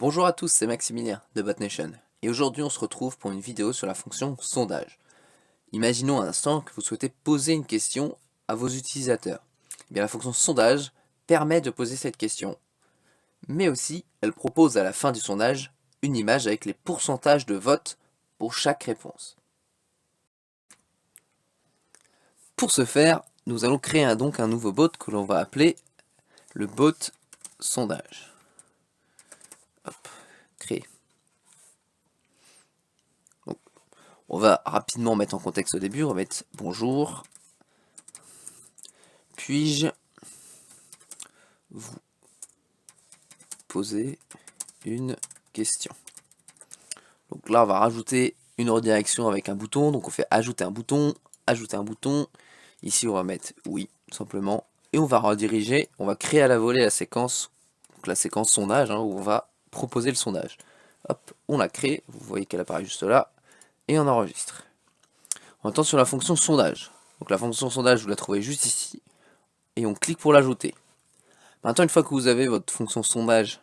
Bonjour à tous, c'est Maximilien de BotNation et aujourd'hui on se retrouve pour une vidéo sur la fonction sondage. Imaginons un instant que vous souhaitez poser une question à vos utilisateurs. Eh bien, la fonction sondage permet de poser cette question, mais aussi elle propose à la fin du sondage une image avec les pourcentages de votes pour chaque réponse. Pour ce faire, nous allons créer donc un nouveau bot que l'on va appeler le bot sondage. Hop, créer. Donc, on va rapidement mettre en contexte au début, on va mettre bonjour, puis-je vous poser une question. Donc là on va rajouter une redirection avec un bouton, donc on fait ajouter un bouton, ici on va mettre oui tout simplement, et on va rediriger, on va créer à la volée la séquence, donc la séquence sondage, où on va proposer le sondage. Hop, on la crée, vous voyez qu'elle apparaît juste là, et on enregistre. On attend sur la fonction sondage, donc la fonction sondage vous la trouvez juste ici, et on clique pour l'ajouter. Maintenant, une fois que vous avez votre fonction sondage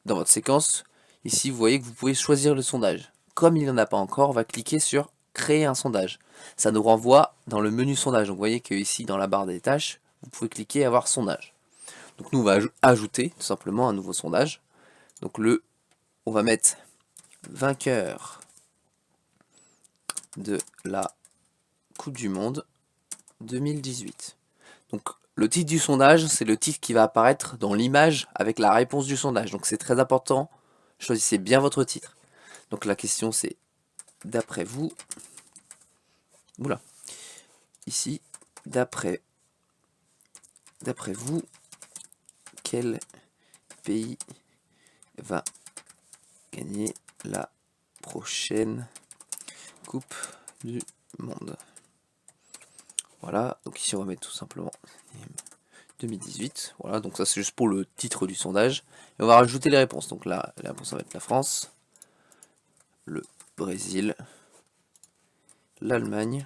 dans votre séquence, ici vous voyez que vous pouvez choisir le sondage. Comme il n'y en a pas encore, on va cliquer sur créer un sondage. Ça nous renvoie dans le menu sondage. Donc vous voyez que ici dans la barre des tâches, vous pouvez cliquer et avoir sondage. Donc nous on va ajouter tout simplement un nouveau sondage. Donc on va mettre vainqueur de la Coupe du Monde 2018. Donc le titre du sondage, c'est le titre qui va apparaître dans l'image avec la réponse du sondage. Donc c'est très important, choisissez bien votre titre. Donc la question c'est, d'après vous, oula, ici, d'après vous, quel pays va gagner la prochaine Coupe du Monde? Voilà, donc ici on va mettre tout simplement 2018, voilà, donc ça c'est juste pour le titre du sondage, et on va rajouter les réponses, donc là, la réponse va être la France, le Brésil, l'Allemagne,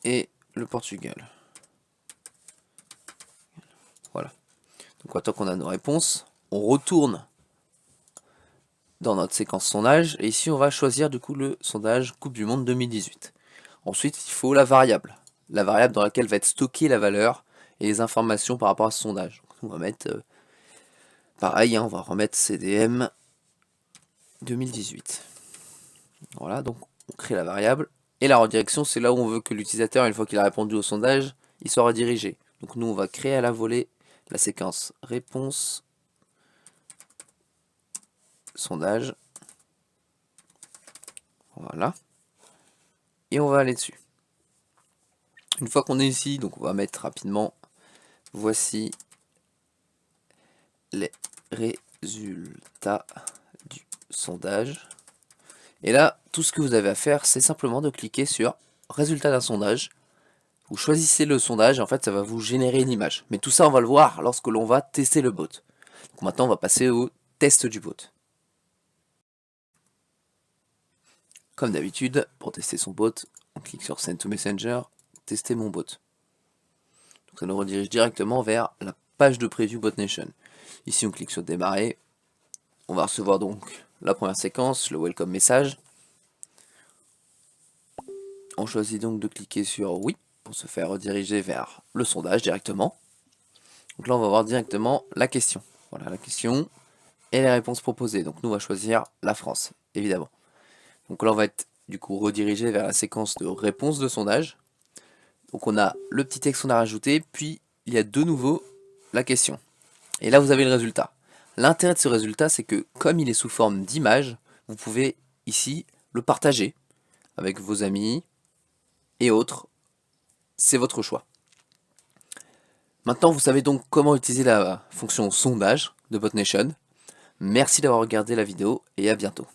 et le Portugal. Voilà, donc maintenant qu'on a nos réponses, on retourne dans notre séquence sondage, et ici on va choisir du coup le sondage Coupe du Monde 2018. Ensuite il faut la variable dans laquelle va être stockée la valeur et les informations par rapport à ce sondage. Donc, on va mettre pareil, on va remettre CDM 2018. Voilà, donc on crée la variable, et la redirection c'est là où on veut que l'utilisateur, une fois qu'il a répondu au sondage, il soit redirigé. Donc nous on va créer à la volée la séquence réponse sondage, voilà, et on va aller dessus. Une fois qu'on est ici, donc on va mettre rapidement, voici les résultats du sondage. Et là, tout ce que vous avez à faire, c'est simplement de cliquer sur résultat d'un sondage. Vous choisissez le sondage, et en fait ça va vous générer une image. Mais tout ça on va le voir lorsque l'on va tester le bot. Donc maintenant on va passer au test du bot. Comme d'habitude, pour tester son bot, on clique sur Send to Messenger, tester mon bot. Donc ça nous redirige directement vers la page de preview BotNation. Ici on clique sur démarrer, on va recevoir donc la première séquence, le welcome message. On choisit donc de cliquer sur oui pour se faire rediriger vers le sondage directement. Donc là on va voir directement la question. Voilà la question et les réponses proposées. Donc nous on va choisir la France, évidemment. Donc là on va être du coup redirigé vers la séquence de réponse de sondage. Donc on a le petit texte qu'on a rajouté, puis il y a de nouveau la question. Et là vous avez le résultat. L'intérêt de ce résultat, c'est que comme il est sous forme d'image, vous pouvez ici le partager avec vos amis et autres. C'est votre choix. Maintenant vous savez donc comment utiliser la fonction sondage de BotNation. Merci d'avoir regardé la vidéo et à bientôt.